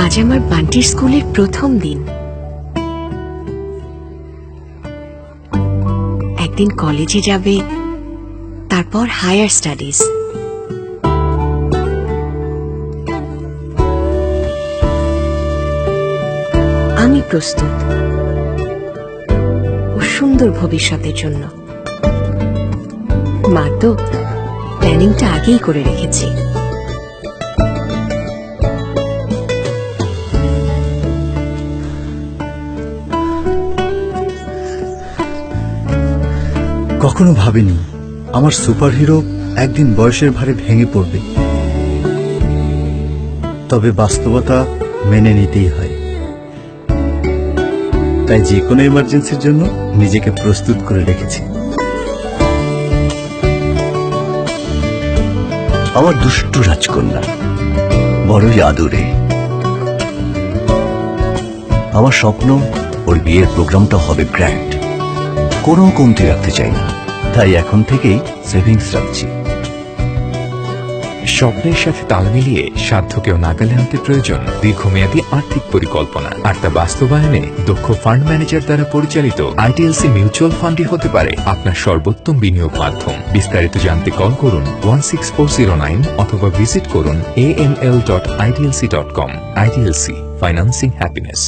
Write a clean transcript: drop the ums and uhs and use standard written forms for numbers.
আজ আমার বান্টির স্কুলের প্রথম দিন। একদিন কলেজে যাবে, তারপর হায়ার স্টাডিজ। আমি প্রস্তুত ও সুন্দর ভবিষ্যতের জন্য। মা তো প্ল্যানিংটা আগেই করে রেখেছি। কখনো ভাবিনি আমার সুপারহিরো একদিন বয়সের ভারে ভেঙে পড়বে, তবে বাস্তবতা মেনে নিতেই হয়। তাই যে কোনো এমার্জেন্সির জন্য নিজেকে প্রস্তুত করে রেখেছি। আমার দুষ্টু রাজকন্যা বড়ই আদরে। আমার স্বপ্ন ওর বিয়ের প্রোগ্রামটা হবে গ্র্যান্ড, কোনো কমতি রাখতে চাই না, তাই এখন থেকেই সেভিংস রাখছি। স্বপ্নের সাথে তাল মিলিয়ে সাধ্যকেও নাগালে আনতে প্রয়োজন দীর্ঘমেয়াদী আর্থিক পরিকল্পনা, আর তা বাস্তবায়নে দক্ষ ফান্ড ম্যানেজার দ্বারা পরিচালিত আইডিএলসি মিউচুয়াল ফান্ডই হতে পারে আপনার সর্বোত্তম বিনিয়োগ মাধ্যম। বিস্তারিত জানতে কল করুন 16409 অথবা ভিজিট করুন aml.idlc.com। IDLC, financing happiness.